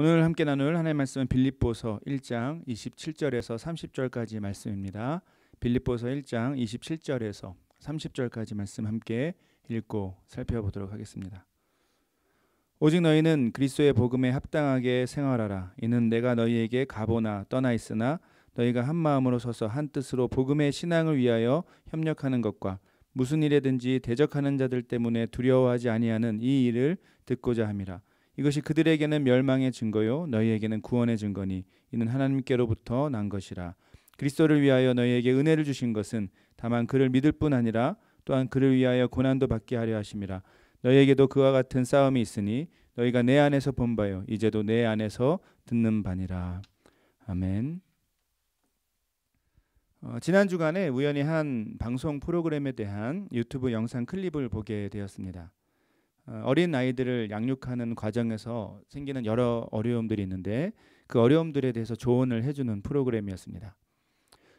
오늘 함께 나눌 하나님의 말씀은 빌립보서 1장 27절에서 30절까지 말씀입니다. 빌립보서 1장 27절에서 30절까지 말씀 함께 읽고 살펴보도록 하겠습니다. 오직 너희는 그리스도의 복음에 합당하게 생활하라. 이는 내가 너희에게 가보나 떠나 있으나 너희가 한 마음으로 서서 한 뜻으로 복음의 신앙을 위하여 협력하는 것과 무슨 일에든지 대적하는 자들 때문에 두려워하지 아니하는 이 일을 듣고자 함이라. 이것이 그들에게는 멸망의 증거요 너희에게는 구원의 증거니 이는 하나님께로부터 난 것이라. 그리스도를 위하여 너희에게 은혜를 주신 것은 다만 그를 믿을 뿐 아니라 또한 그를 위하여 고난도 받게 하려 하심이라. 너희에게도 그와 같은 싸움이 있으니 너희가 내 안에서 본 바요 이제도 내 안에서 듣는 바니라. 아멘. 지난 주간에 우연히 한 방송 프로그램에 대한 유튜브 영상 클립을 보게 되었습니다. 어린 아이들을 양육하는 과정에서 생기는 여러 어려움들이 있는데 그 어려움들에 대해서 조언을 해주는 프로그램이었습니다.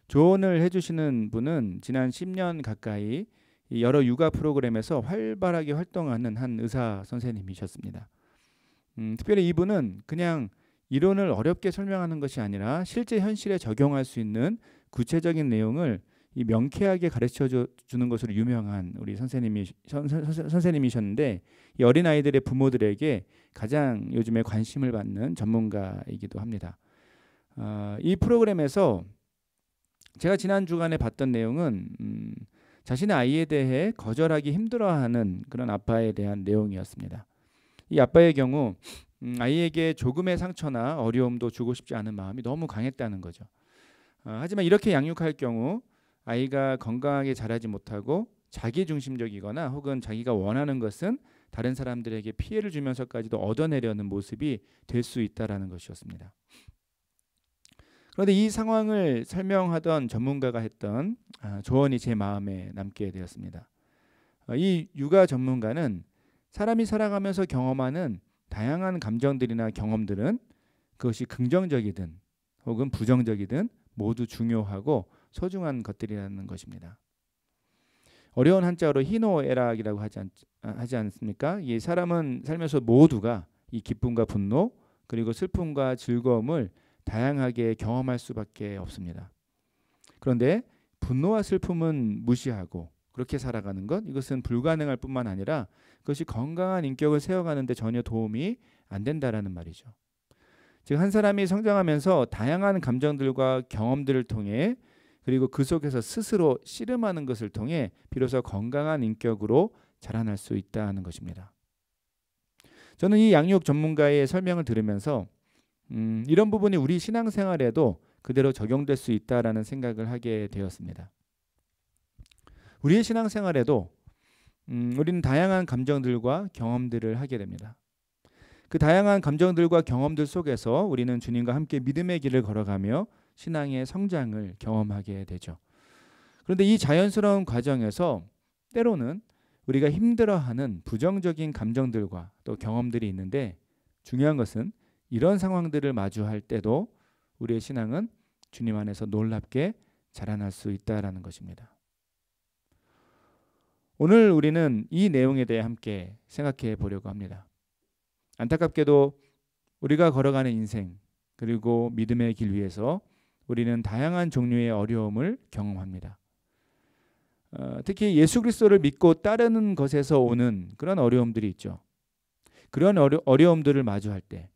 조언을 해주시는 분은 지난 10년 가까이 여러 육아 프로그램에서 활발하게 활동하는 한 의사 선생님이셨습니다. 특별히 이분은 그냥 이론을 어렵게 설명하는 것이 아니라 실제 현실에 적용할 수 있는 구체적인 내용을 명쾌하게 가르쳐 주는 것으로 유명한 우리 선생님이셨는데 이 어린 아이들의 부모들에게 가장 요즘에 관심을 받는 전문가이기도 합니다. 이 프로그램에서 제가 지난 주간에 봤던 내용은 자신의 아이에 대해 거절하기 힘들어하는 그런 아빠에 대한 내용이었습니다. 이 아빠의 경우 아이에게 조금의 상처나 어려움도 주고 싶지 않은 마음이 너무 강했다는 거죠. 하지만 이렇게 양육할 경우 아이가 건강하게 자라지 못하고 자기중심적이거나 혹은 자기가 원하는 것은 다른 사람들에게 피해를 주면서까지도 얻어내려는 모습이 될 수 있다라는 것이었습니다. 그런데 이 상황을 설명하던 전문가가 했던 조언이 제 마음에 남게 되었습니다. 이 육아 전문가는 사람이 살아가면서 경험하는 다양한 감정들이나 경험들은 그것이 긍정적이든 혹은 부정적이든 모두 중요하고 소중한 것들이라는 것입니다. 어려운 한자어로 희노애락이라고 하지 않습니까? 이 사람은 살면서 모두가 이 기쁨과 분노 그리고 슬픔과 즐거움을 다양하게 경험할 수밖에 없습니다. 그런데 분노와 슬픔은 무시하고 그렇게 살아가는 것 이것은 불가능할 뿐만 아니라 그것이 건강한 인격을 세워가는 데 전혀 도움이 안 된다라는 말이죠. 즉 한 사람이 성장하면서 다양한 감정들과 경험들을 통해 그리고 그 속에서 스스로 씨름하는 것을 통해 비로소 건강한 인격으로 자라날 수 있다는 것입니다. 저는 이 양육 전문가의 설명을 들으면서 이런 부분이 우리 신앙생활에도 그대로 적용될 수 있다라는 생각을 하게 되었습니다. 우리의 신앙생활에도 우리는 다양한 감정들과 경험들을 하게 됩니다. 그 다양한 감정들과 경험들 속에서 우리는 주님과 함께 믿음의 길을 걸어가며 신앙의 성장을 경험하게 되죠. 그런데 이 자연스러운 과정에서 때로는 우리가 힘들어하는 부정적인 감정들과 또 경험들이 있는데 중요한 것은 이런 상황들을 마주할 때도 우리의 신앙은 주님 안에서 놀랍게 자라날 수 있다라는 것입니다. 오늘 우리는 이 내용에 대해 함께 생각해 보려고 합니다. 안타깝게도 우리가 걸어가는 인생 그리고 믿음의 길 위에서 우리는 다양한 종류의 어려움을 경험합니다. 특히 예수 그리스도를 믿고 따르는 것에서 오는 그런 어려움들이 있죠. 그런 어려움들을 마주할 때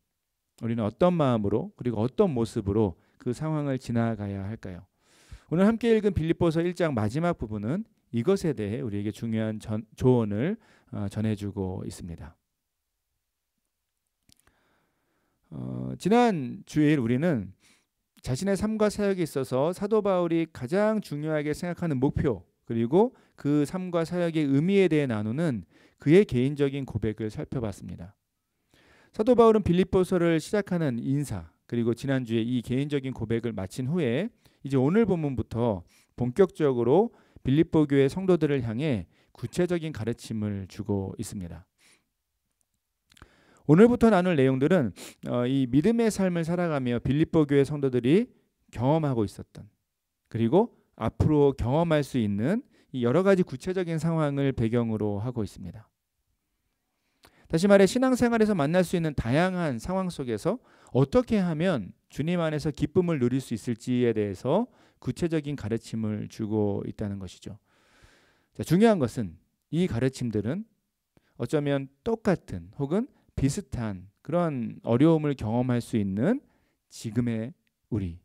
우리는 어떤 마음으로 그리고 어떤 모습으로 그 상황을 지나가야 할까요? 오늘 함께 읽은 빌립보서 1장 마지막 부분은 이것에 대해 우리에게 중요한 조언을 전해주고 있습니다. 지난 주일 우리는 자신의 삶과 사역에 있어서 사도 바울이 가장 중요하게 생각하는 목표 그리고 그 삶과 사역의 의미에 대해 나누는 그의 개인적인 고백을 살펴봤습니다. 사도 바울은 빌립보서를 시작하는 인사 그리고 지난주에 이 개인적인 고백을 마친 후에 이제 오늘 본문부터 본격적으로 빌립보 교회 성도들을 향해 구체적인 가르침을 주고 있습니다. 오늘부터 나눌 내용들은 이 믿음의 삶을 살아가며 빌립보 교회 성도들이 경험하고 있었던 그리고 앞으로 경험할 수 있는 이 여러 가지 구체적인 상황을 배경으로 하고 있습니다. 다시 말해 신앙생활에서 만날 수 있는 다양한 상황 속에서 어떻게 하면 주님 안에서 기쁨을 누릴 수 있을지에 대해서 구체적인 가르침을 주고 있다는 것이죠. 자, 중요한 것은 이 가르침들은 어쩌면 똑같은 혹은 비슷한 그런 어려움을 경험할 수 있는 지금의 우리,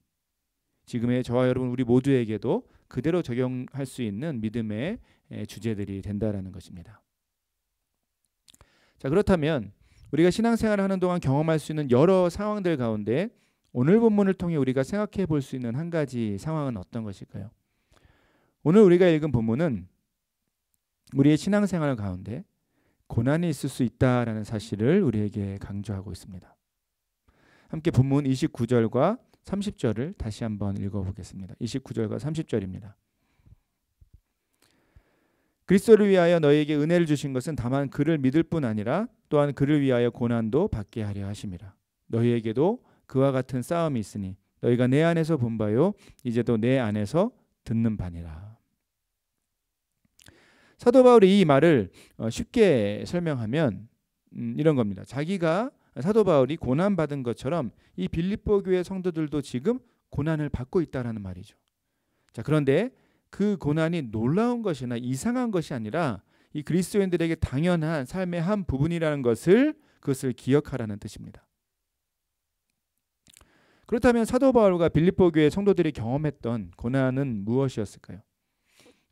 지금의 저와 여러분 우리 모두에게도 그대로 적용할 수 있는 믿음의 주제들이 된다라는 것입니다. 자, 그렇다면 우리가 신앙생활을 하는 동안 경험할 수 있는 여러 상황들 가운데 오늘 본문을 통해 우리가 생각해 볼 수 있는 한 가지 상황은 어떤 것일까요? 오늘 우리가 읽은 본문은 우리의 신앙생활 가운데 고난이 있을 수 있다라는 사실을 우리에게 강조하고 있습니다. 함께 본문 29절과 30절을 다시 한번 읽어보겠습니다. 29절과 30절입니다. 그리스도를 위하여 너희에게 은혜를 주신 것은 다만 그를 믿을 뿐 아니라 또한 그를 위하여 고난도 받게 하려 하심이라. 너희에게도 그와 같은 싸움이 있으니 너희가 내 안에서 본 바요 이제도 내 안에서 듣는 바니라. 사도 바울이 이 말을 쉽게 설명하면 이런 겁니다. 자기가 사도 바울이 고난받은 것처럼 이 빌립보 교회 성도들도 지금 고난을 받고 있다라는 말이죠. 자, 그런데 그 고난이 놀라운 것이나 이상한 것이 아니라 이 그리스도인들에게 당연한 삶의 한 부분이라는 그것을 기억하라는 뜻입니다. 그렇다면 사도 바울과 빌립보 교회 성도들이 경험했던 고난은 무엇이었을까요?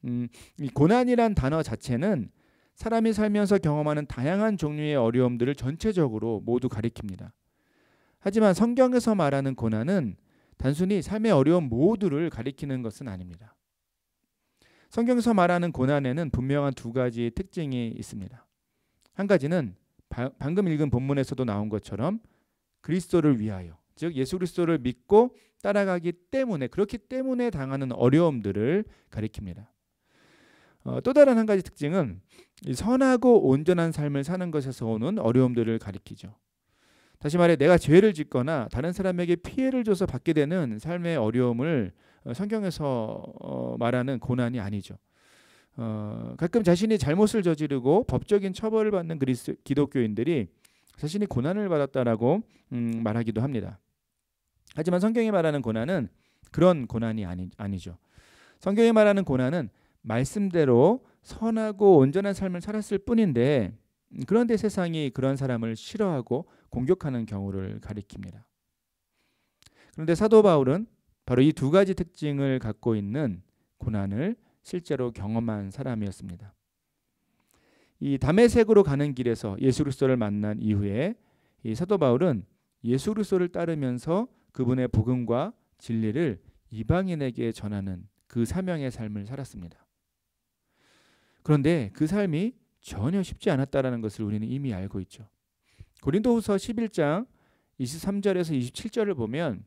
이 고난이란 단어 자체는 사람이 살면서 경험하는 다양한 종류의 어려움들을 전체적으로 모두 가리킵니다. 하지만 성경에서 말하는 고난은 단순히 삶의 어려움 모두를 가리키는 것은 아닙니다. 성경에서 말하는 고난에는 분명한 두 가지 특징이 있습니다. 한 가지는 방금 읽은 본문에서도 나온 것처럼 그리스도를 위하여, 즉 예수 그리스도를 믿고 따라가기 때문에, 그렇기 때문에 당하는 어려움들을 가리킵니다. 또 다른 한 가지 특징은 선하고 온전한 삶을 사는 것에서 오는 어려움들을 가리키죠. 다시 말해 내가 죄를 짓거나 다른 사람에게 피해를 줘서 받게 되는 삶의 어려움을 성경에서 말하는 고난이 아니죠. 가끔 자신이 잘못을 저지르고 법적인 처벌을 받는 기독교인들이 자신이 고난을 받았다라고 말하기도 합니다. 하지만 성경이 말하는 고난은 그런 고난이 아니죠. 성경이 말하는 고난은 말씀대로 선하고 온전한 삶을 살았을 뿐인데 그런데 세상이 그런 사람을 싫어하고 공격하는 경우를 가리킵니다. 그런데 사도 바울은 바로 이 두 가지 특징을 갖고 있는 고난을 실제로 경험한 사람이었습니다. 이 다메섹으로 가는 길에서 예수 그리스도를 만난 이후에 이 사도 바울은 예수 그리스도를 따르면서 그분의 복음과 진리를 이방인에게 전하는 그 사명의 삶을 살았습니다. 그런데 그 삶이 전혀 쉽지 않았다라는 것을 우리는 이미 알고 있죠. 고린도후서 11장 23절에서 27절을 보면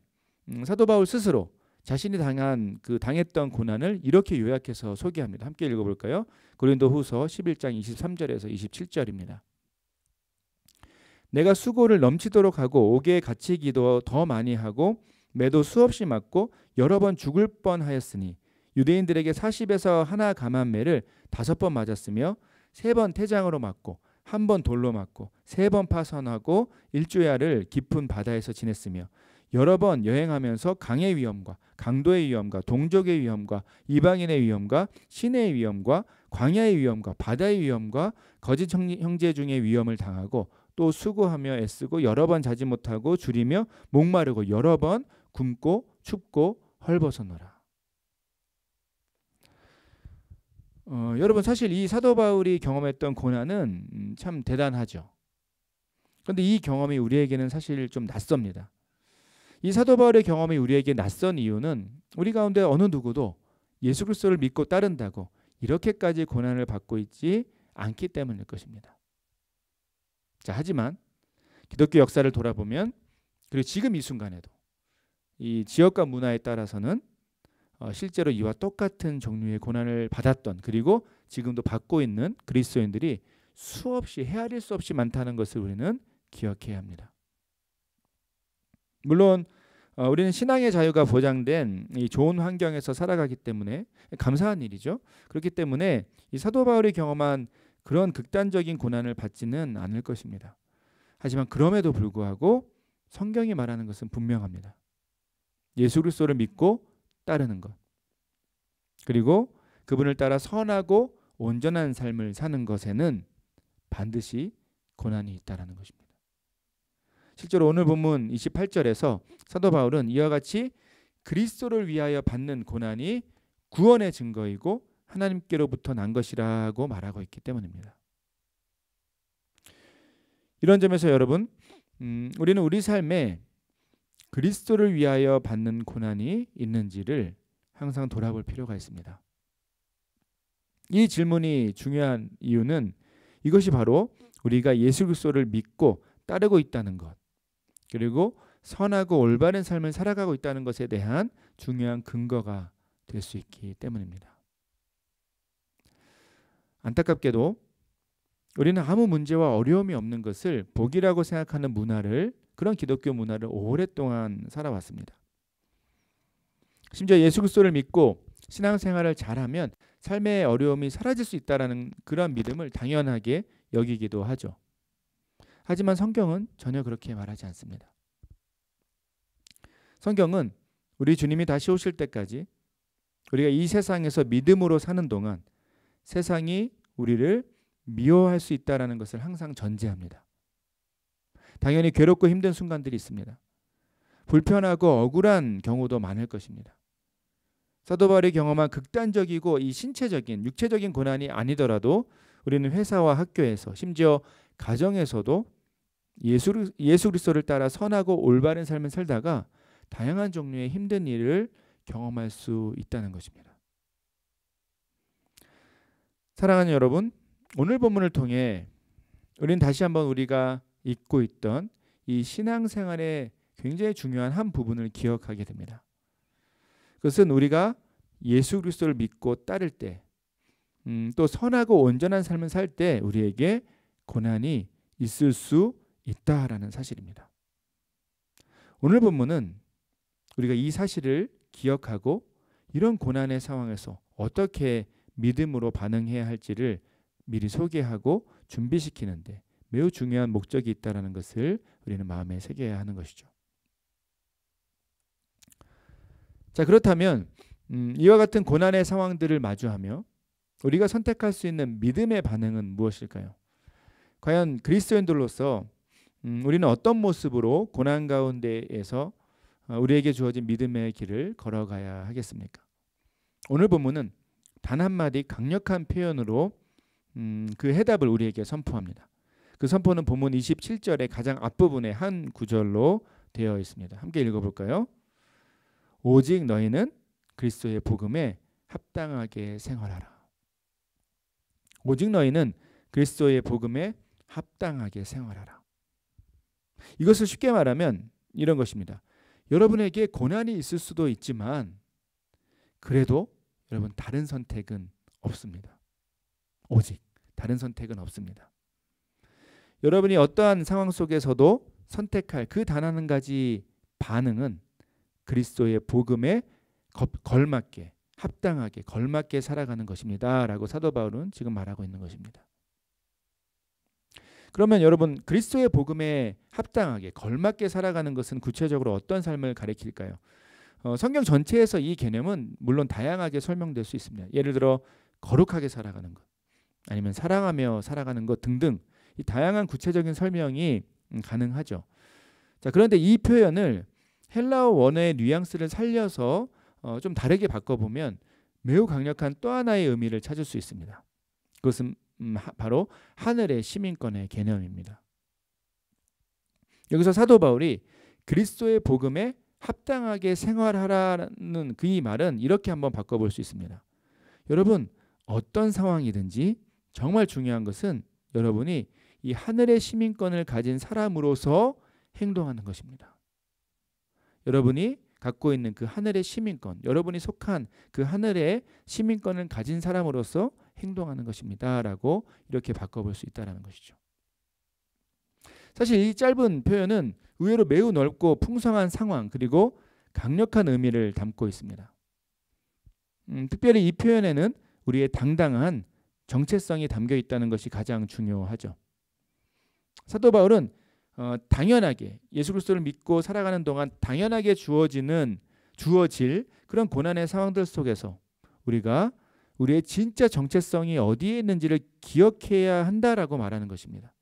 사도 바울 스스로 자신이 당했던 고난을 이렇게 요약해서 소개합니다. 함께 읽어볼까요? 고린도후서 11장 23절에서 27절입니다. 내가 수고를 넘치도록 하고 옥에 갇히기도 더 많이 하고 매도 수없이 맞고 여러 번 죽을 뻔하였으니 유대인들에게 40에서 하나 감한매를 5번 맞았으며 3번 태장으로 맞고 1번 돌로 맞고 3번 파선하고 일주야를 깊은 바다에서 지냈으며 여러 번 여행하면서 강의 위험과 강도의 위험과 동족의 위험과 이방인의 위험과 시내의 위험과 광야의 위험과 바다의 위험과 거짓 형제 중의 위험을 당하고 또 수고하며 애쓰고 여러 번 자지 못하고 줄이며 목마르고 여러 번 굶고 춥고 헐벗어노라. 여러분 사실 이 사도 바울이 경험했던 고난은 참 대단하죠. 그런데 이 경험이 우리에게는 사실 좀 낯섭니다. 이 사도 바울의 경험이 우리에게 낯선 이유는 우리 가운데 어느 누구도 예수 그리스도를 믿고 따른다고 이렇게까지 고난을 받고 있지 않기 때문일 것입니다. 자, 하지만 기독교 역사를 돌아보면 그리고 지금 이 순간에도 이 지역과 문화에 따라서는 실제로 이와 똑같은 종류의 고난을 받았던 그리고 지금도 받고 있는 그리스도인들이 수없이 헤아릴 수 없이 많다는 것을 우리는 기억해야 합니다. 물론 우리는 신앙의 자유가 보장된 이 좋은 환경에서 살아가기 때문에 감사한 일이죠. 그렇기 때문에 이 사도 바울이 경험한 그런 극단적인 고난을 받지는 않을 것입니다. 하지만 그럼에도 불구하고 성경이 말하는 것은 분명합니다. 예수 그리스도를 믿고 따르는 것, 그리고 그분을 따라 선하고 온전한 삶을 사는 것에는 반드시 고난이 있다라는 것입니다. 실제로 오늘 본문 28절에서 사도 바울은 이와 같이 그리스도를 위하여 받는 고난이 구원의 증거이고 하나님께로부터 난 것이라고 말하고 있기 때문입니다. 이런 점에서 여러분, 우리는 우리 삶에 그리스도를 위하여 받는 고난이 있는지를 항상 돌아볼 필요가 있습니다. 이 질문이 중요한 이유는 이것이 바로 우리가 예수 그리스도를 믿고 따르고 있다는 것, 그리고 선하고 올바른 삶을 살아가고 있다는 것에 대한 중요한 근거가 될 수 있기 때문입니다. 안타깝게도 우리는 아무 문제와 어려움이 없는 것을 복이라고 생각하는 문화를, 그런 기독교 문화를 오랫동안 살아왔습니다. 심지어 예수 그리스도를 믿고 신앙생활을 잘하면 삶의 어려움이 사라질 수 있다는 그런 믿음을 당연하게 여기기도 하죠. 하지만 성경은 전혀 그렇게 말하지 않습니다. 성경은 우리 주님이 다시 오실 때까지 우리가 이 세상에서 믿음으로 사는 동안 세상이 우리를 미워할 수 있다는 것을 항상 전제합니다. 당연히 괴롭고 힘든 순간들이 있습니다. 불편하고 억울한 경우도 많을 것입니다. 사도 바울이 경험한 극단적이고 이 신체적인 육체적인 고난이 아니더라도 우리는 회사와 학교에서 심지어 가정에서도 예수 그리스도를 따라 선하고 올바른 삶을 살다가 다양한 종류의 힘든 일을 경험할 수 있다는 것입니다. 사랑하는 여러분, 오늘 본문을 통해 우리는 다시 한번 우리가 잊고 있던 이 신앙생활의 굉장히 중요한 한 부분을 기억하게 됩니다. 그것은 우리가 예수 그리스도를 믿고 따를 때, 또 선하고 온전한 삶을 살 때 우리에게 고난이 있을 수 있다라는 사실입니다. 오늘 본문은 우리가 이 사실을 기억하고 이런 고난의 상황에서 어떻게 믿음으로 반응해야 할지를 미리 소개하고 준비시키는데 매우 중요한 목적이 있다는 것을 우리는 마음에 새겨야 하는 것이죠. 자, 그렇다면 이와 같은 고난의 상황들을 마주하며 우리가 선택할 수 있는 믿음의 반응은 무엇일까요? 과연 그리스도인들로서 우리는 어떤 모습으로 고난 가운데에서 우리에게 주어진 믿음의 길을 걸어가야 하겠습니까? 오늘 본문은 단 한마디 강력한 표현으로 그 해답을 우리에게 선포합니다. 그 선포는 본문 27절의 가장 앞부분의 한 구절로 되어 있습니다. 함께 읽어볼까요? 오직 너희는 그리스도의 복음에 합당하게 생활하라. 오직 너희는 그리스도의 복음에 합당하게 생활하라. 이것을 쉽게 말하면 이런 것입니다. 여러분에게 고난이 있을 수도 있지만 그래도 여러분 다른 선택은 없습니다. 오직 다른 선택은 없습니다. 여러분이 어떠한 상황 속에서도 선택할 그 단 한 가지 반응은 그리스도의 복음에 걸맞게 합당하게 걸맞게 살아가는 것입니다. 라고 사도 바울은 지금 말하고 있는 것입니다. 그러면 여러분 그리스도의 복음에 합당하게 걸맞게 살아가는 것은 구체적으로 어떤 삶을 가리킬까요? 성경 전체에서 이 개념은 물론 다양하게 설명될 수 있습니다. 예를 들어 거룩하게 살아가는 것, 아니면 사랑하며 살아가는 것 등등 이 다양한 구체적인 설명이 가능하죠. 자, 그런데 이 표현을 헬라어 원어의 뉘앙스를 살려서 좀 다르게 바꿔보면 매우 강력한 또 하나의 의미를 찾을 수 있습니다. 그것은 바로 하늘의 시민권의 개념입니다. 여기서 사도 바울이 그리스도의 복음에 합당하게 생활하라는 그 이 말은 이렇게 한번 바꿔볼 수 있습니다. 여러분 어떤 상황이든지 정말 중요한 것은 여러분이 이 하늘의 시민권을 가진 사람으로서 행동하는 것입니다. 여러분이 갖고 있는 그 하늘의 시민권, 여러분이 속한 그 하늘의 시민권을 가진 사람으로서 행동하는 것입니다. 라고 이렇게 바꿔볼 수 있다는 것이죠. 사실 이 짧은 표현은 의외로 매우 넓고 풍성한 상황 그리고 강력한 의미를 담고 있습니다. 특별히 이 표현에는 우리의 당당한 정체성이 담겨 있다는 것이 가장 중요하죠. 사도 바울은 당연하게 예수 그리스도를 믿고 살아가는 동안 당연하게 주어질 그런 고난의 상황들 속에서 우리가 우리의 진짜 정체성이 어디에 있는지를 기억해야 한다라고 말하는 것입니다.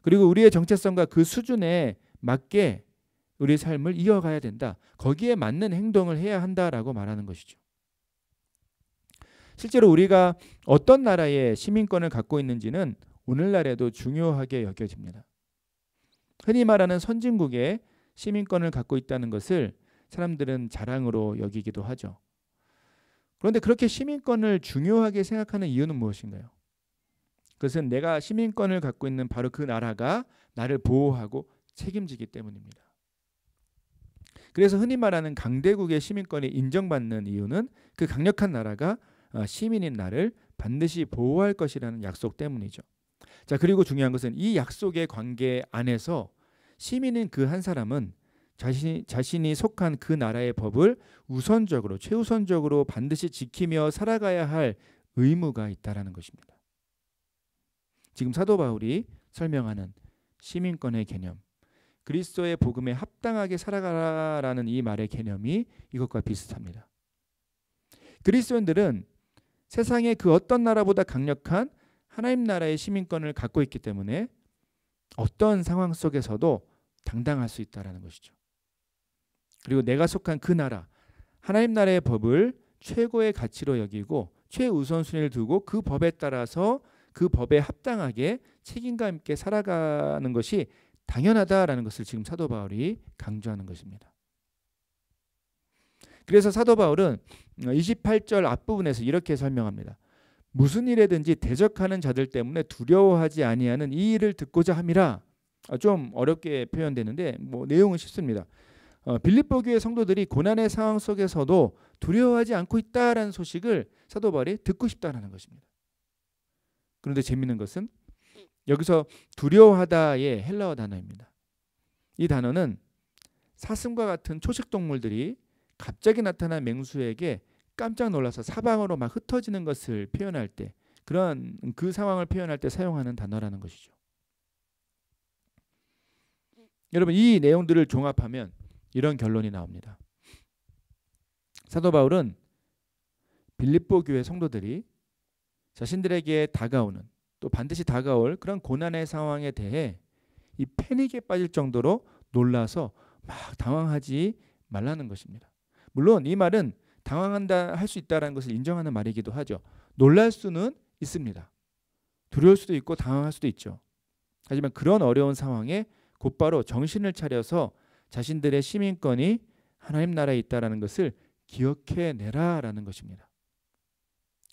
그리고 우리의 정체성과 그 수준에 맞게 우리의 삶을 이어가야 된다. 거기에 맞는 행동을 해야 한다라고 말하는 것이죠. 실제로 우리가 어떤 나라의 시민권을 갖고 있는지는 오늘날에도 중요하게 여겨집니다. 흔히 말하는 선진국의 시민권을 갖고 있다는 것을 사람들은 자랑으로 여기기도 하죠. 그런데 그렇게 시민권을 중요하게 생각하는 이유는 무엇인가요? 그것은 내가 시민권을 갖고 있는 바로 그 나라가 나를 보호하고 책임지기 때문입니다. 그래서 흔히 말하는 강대국의 시민권이 인정받는 이유는 그 강력한 나라가 시민인 나를 반드시 보호할 것이라는 약속 때문이죠. 자, 그리고 중요한 것은 이 약속의 관계 안에서 시민인 그 한 사람은 자신이 속한 그 나라의 법을 우선적으로 최우선적으로 반드시 지키며 살아가야 할 의무가 있다라는 것입니다. 지금 사도 바울이 설명하는 시민권의 개념, 그리스도의 복음에 합당하게 살아가라라는 이 말의 개념이 이것과 비슷합니다. 그리스도인들은 세상의 그 어떤 나라보다 강력한 하나님 나라의 시민권을 갖고 있기 때문에 어떤 상황 속에서도 당당할 수 있다라는 것이죠. 그리고 내가 속한 그 나라, 하나님 나라의 법을 최고의 가치로 여기고 최우선순위를 두고 그 법에 따라서 그 법에 합당하게 책임감 있게 살아가는 것이 당연하다라는 것을 지금 사도 바울이 강조하는 것입니다. 그래서 사도 바울은 28절 앞부분에서 이렇게 설명합니다. 무슨 일에든지 대적하는 자들 때문에 두려워하지 아니하는 이 일을 듣고자 함이라. 좀 어렵게 표현되는데 내용은 쉽습니다. 빌립보 교회 성도들이 고난의 상황 속에서도 두려워하지 않고 있다라는 소식을 사도 바울이 듣고 싶다라는 것입니다. 그런데 재미있는 것은 여기서 두려워하다의 헬라어 단어입니다. 이 단어는 사슴과 같은 초식 동물들이 갑자기 나타난 맹수에게 깜짝 놀라서 사방으로 막 흩어지는 것을 표현할 때 그런 그 상황을 표현할 때 사용하는 단어라는 것이죠. 여러분 이 내용들을 종합하면 이런 결론이 나옵니다. 사도 바울은 빌립보 교회 성도들이 자신들에게 다가오는 또 반드시 다가올 그런 고난의 상황에 대해 이 패닉에 빠질 정도로 놀라서 막 당황하지 말라는 것입니다. 물론 이 말은 당황한다 할 수 있다라는 것을 인정하는 말이기도 하죠. 놀랄 수는 있습니다. 두려울 수도 있고 당황할 수도 있죠. 하지만 그런 어려운 상황에 곧바로 정신을 차려서 자신들의 시민권이 하나님 나라에 있다라는 것을 기억해내라라는 것입니다.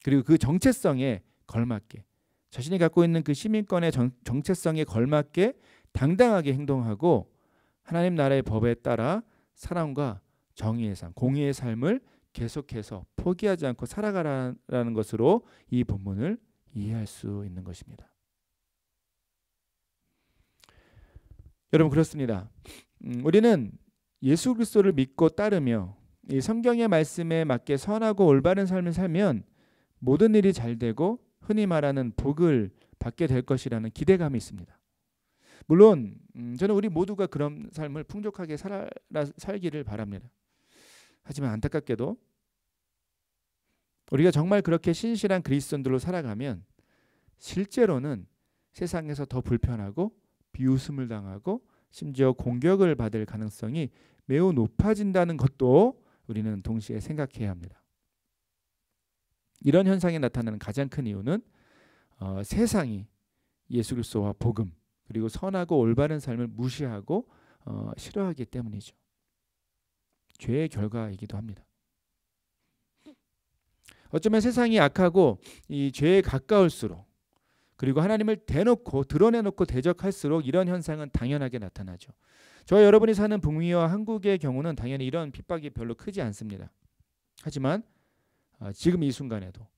그리고 그 정체성에 걸맞게 자신이 갖고 있는 그 시민권의 정체성에 걸맞게 당당하게 행동하고 하나님 나라의 법에 따라 사랑과 정의의 삶, 공의의 삶을 계속해서 포기하지 않고 살아가라는 것으로 이 본문을 이해할 수 있는 것입니다. 여러분 그렇습니다. 우리는 예수 그리스도를 믿고 따르며 이 성경의 말씀에 맞게 선하고 올바른 삶을 살면 모든 일이 잘 되고 흔히 말하는 복을 받게 될 것이라는 기대감이 있습니다. 물론 저는 우리 모두가 그런 삶을 풍족하게 살기를 바랍니다. 하지만 안타깝게도 우리가 정말 그렇게 신실한 그리스도인들로 살아가면 실제로는 세상에서 더 불편하고 비웃음을 당하고 심지어 공격을 받을 가능성이 매우 높아진다는 것도 우리는 동시에 생각해야 합니다. 이런 현상이 나타나는 가장 큰 이유는 세상이 예수 그리스도와 복음 그리고 선하고 올바른 삶을 무시하고 싫어하기 때문이죠. 죄의 결과이기도 합니다. 어쩌면 세상이 악하고 이 죄에 가까울수록 그리고 하나님을 대놓고 드러내놓고 대적할수록 이런 현상은 당연하게 나타나죠. 저와 여러분이 사는 북미와 한국의 경우는 당연히 이런 핍박이 별로 크지 않습니다. 하지만 지금 이 순간에도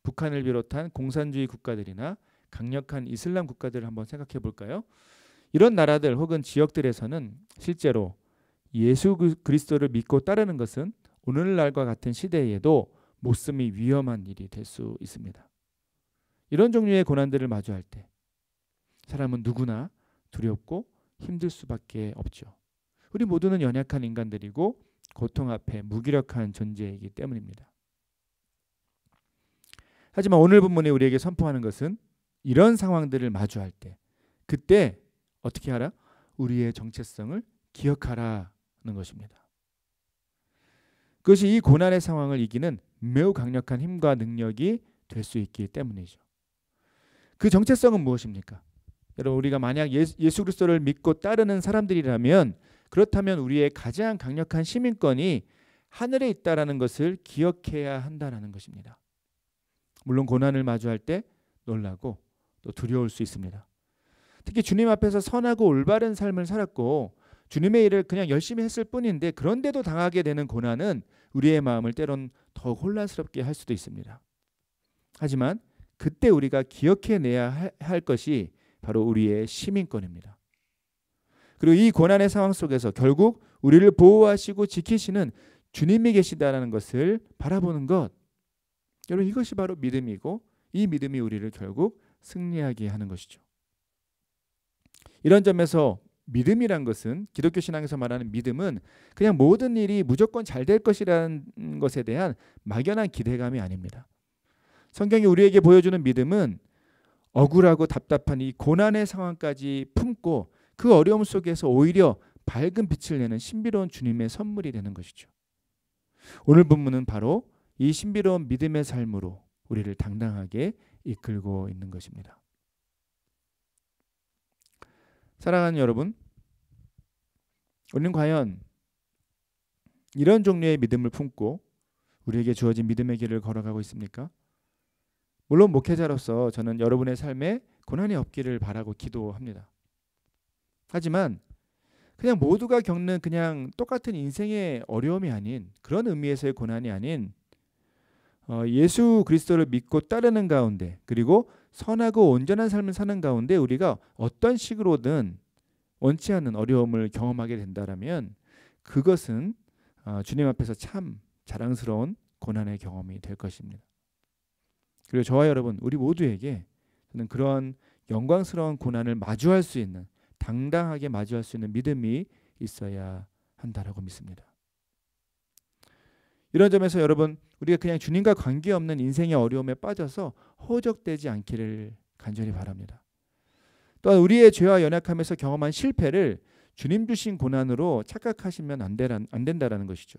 북한을 비롯한 공산주의 국가들이나 강력한 이슬람 국가들을 한번 생각해 볼까요? 이런 나라들 혹은 지역들에서는 실제로 예수 그리스도를 믿고 따르는 것은 오늘날과 같은 시대에도 목숨이 위험한 일이 될 수 있습니다. 이런 종류의 고난들을 마주할 때 사람은 누구나 두렵고 힘들 수밖에 없죠. 우리 모두는 연약한 인간들이고 고통 앞에 무기력한 존재이기 때문입니다. 하지만 오늘 본문이 우리에게 선포하는 것은 이런 상황들을 마주할 때 그때 어떻게 하라? 우리의 정체성을 기억하라는 것입니다. 그것이 이 고난의 상황을 이기는 매우 강력한 힘과 능력이 될 수 있기 때문이죠. 그 정체성은 무엇입니까? 여러분, 우리가 만약 예수 그리스도를 믿고 따르는 사람들이라면 그렇다면 우리의 가장 강력한 시민권이 하늘에 있다라는 것을 기억해야 한다는 것입니다. 물론 고난을 마주할 때 놀라고 또 두려울 수 있습니다. 특히 주님 앞에서 선하고 올바른 삶을 살았고 주님의 일을 그냥 열심히 했을 뿐인데 그런데도 당하게 되는 고난은 우리의 마음을 때론 더 혼란스럽게 할 수도 있습니다. 하지만 그때 우리가 기억해내야 할 것이 바로 우리의 시민권입니다. 그리고 이 고난의 상황 속에서 결국 우리를 보호하시고 지키시는 주님이 계시다는 것을 바라보는 것, 여러분, 이것이 바로 믿음이고 이 믿음이 우리를 결국 승리하게 하는 것이죠. 이런 점에서 믿음이란 것은, 기독교 신앙에서 말하는 믿음은 그냥 모든 일이 무조건 잘 될 것이라는 것에 대한 막연한 기대감이 아닙니다. 성경이 우리에게 보여주는 믿음은 억울하고 답답한 이 고난의 상황까지 품고 그 어려움 속에서 오히려 밝은 빛을 내는 신비로운 주님의 선물이 되는 것이죠. 오늘 본문은 바로 이 신비로운 믿음의 삶으로 우리를 당당하게 이끌고 있는 것입니다. 사랑하는 여러분, 우리는 과연 이런 종류의 믿음을 품고 우리에게 주어진 믿음의 길을 걸어가고 있습니까? 물론 목회자로서 저는 여러분의 삶에 고난이 없기를 바라고 기도합니다. 하지만 그냥 모두가 겪는 그냥 똑같은 인생의 어려움이 아닌, 그런 의미에서의 고난이 아닌 예수 그리스도를 믿고 따르는 가운데, 그리고 선하고 온전한 삶을 사는 가운데 우리가 어떤 식으로든 원치 않는 어려움을 경험하게 된다라면 그것은 주님 앞에서 참 자랑스러운 고난의 경험이 될 것입니다. 그리고 저와 여러분, 우리 모두에게 저는 그런 영광스러운 고난을 마주할 수 있는, 당당하게 마주할 수 있는 믿음이 있어야 한다라고 믿습니다. 이런 점에서 여러분, 우리가 그냥 주님과 관계없는 인생의 어려움에 빠져서 허우적대지 않기를 간절히 바랍니다. 또한 우리의 죄와 연약함에서 경험한 실패를 주님 주신 고난으로 착각하시면 안 된다라는 것이죠.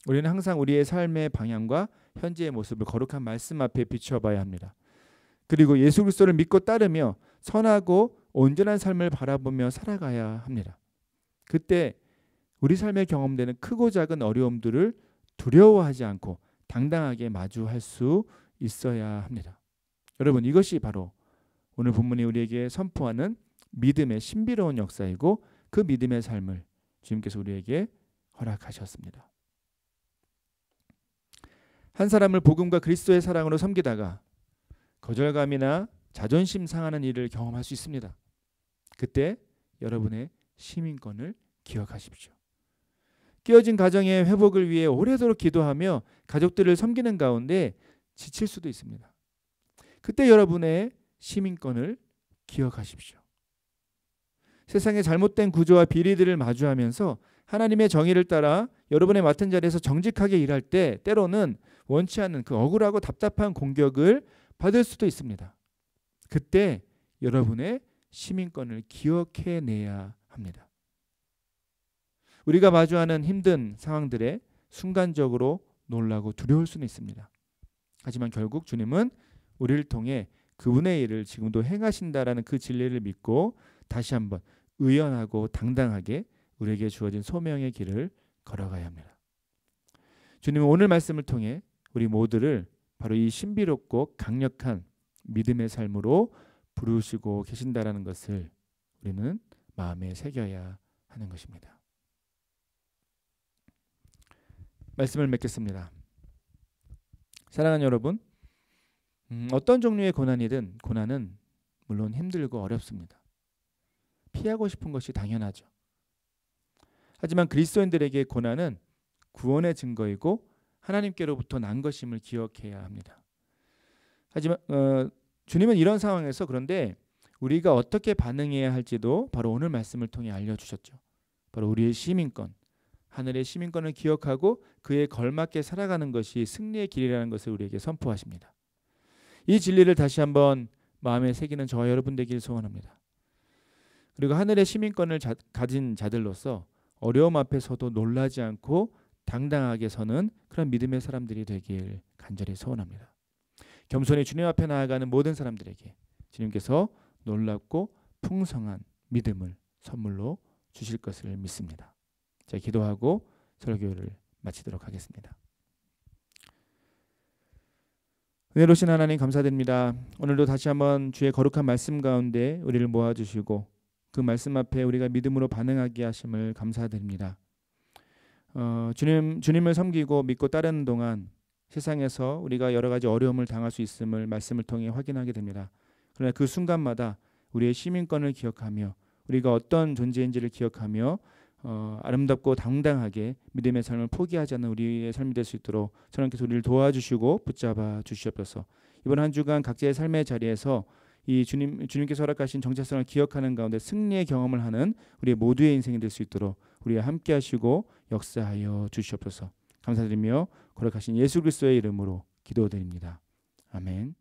우리는 항상 우리의 삶의 방향과 현재의 모습을 거룩한 말씀 앞에 비춰봐야 합니다. 그리고 예수 그리스도를 믿고 따르며 선하고 온전한 삶을 바라보며 살아가야 합니다. 그때 우리 삶에 경험되는 크고 작은 어려움들을 두려워하지 않고 당당하게 마주할 수 있어야 합니다. 여러분, 이것이 바로 오늘 본문이 우리에게 선포하는 믿음의 신비로운 역사이고 그 믿음의 삶을 주님께서 우리에게 허락하셨습니다. 한 사람을 복음과 그리스도의 사랑으로 섬기다가 거절감이나 자존심 상하는 일을 경험할 수 있습니다. 그때 여러분의 시민권을 기억하십시오. 깨어진 가정의 회복을 위해 오래도록 기도하며 가족들을 섬기는 가운데 지칠 수도 있습니다. 그때 여러분의 시민권을 기억하십시오. 세상의 잘못된 구조와 비리들을 마주하면서 하나님의 정의를 따라 여러분의 맡은 자리에서 정직하게 일할 때 때로는 원치 않는 그 억울하고 답답한 공격을 받을 수도 있습니다. 그때 여러분의 시민권을 기억해내야 합니다. 우리가 마주하는 힘든 상황들에 순간적으로 놀라고 두려울 수는 있습니다. 하지만 결국 주님은 우리를 통해 그분의 일을 지금도 행하신다라는 그 진리를 믿고 다시 한번 의연하고 당당하게 우리에게 주어진 소명의 길을 걸어가야 합니다. 주님은 오늘 말씀을 통해 우리 모두를 바로 이 신비롭고 강력한 믿음의 삶으로 부르시고 계신다라는 것을 우리는 마음에 새겨야 하는 것입니다. 말씀을 맺겠습니다. 사랑하는 여러분, 어떤 종류의 고난이든 고난은 물론 힘들고 어렵습니다. 피하고 싶은 것이 당연하죠. 하지만 그리스도인들에게 고난은 구원의 증거이고 하나님께로부터 난 것임을 기억해야 합니다. 하지만 주님은 이런 상황에서 그런데 우리가 어떻게 반응해야 할지도 바로 오늘 말씀을 통해 알려주셨죠. 바로 우리의 시민권, 하늘의 시민권을 기억하고 그에 걸맞게 살아가는 것이 승리의 길이라는 것을 우리에게 선포하십니다. 이 진리를 다시 한번 마음에 새기는 저와 여러분 되길 소원합니다. 그리고 하늘의 시민권을 가진 자들로서 어려움 앞에서도 놀라지 않고 당당하게 서는 그런 믿음의 사람들이 되길 간절히 소원합니다. 겸손히 주님 앞에 나아가는 모든 사람들에게 주님께서 놀랍고 풍성한 믿음을 선물로 주실 것을 믿습니다. 자, 기도하고 설교를 마치도록 하겠습니다. 은혜로우신 하나님 감사드립니다. 오늘도 다시 한번 주의 거룩한 말씀 가운데 우리를 모아주시고 그 말씀 앞에 우리가 믿음으로 반응하게 하심을 감사드립니다. 주님을 섬기고 믿고 따르는 동안 세상에서 우리가 여러 가지 어려움을 당할 수 있음을 말씀을 통해 확인하게 됩니다. 그러나 그 순간마다 우리의 시민권을 기억하며 우리가 어떤 존재인지를 기억하며 아름답고 당당하게 믿음의 삶을 포기하지 않는 우리의 삶이 될 수 있도록 주님께서 우리를 도와주시고 붙잡아 주시옵소서. 이번 한 주간 각자의 삶의 자리에서 이 주님께서 허락하신 정체성을 기억하는 가운데 승리의 경험을 하는 우리 모두의 인생이 될 수 있도록 우리와 함께 하시고 역사하여 주시옵소서. 감사드리며 거룩하신 예수 그리스도의 이름으로 기도드립니다. 아멘.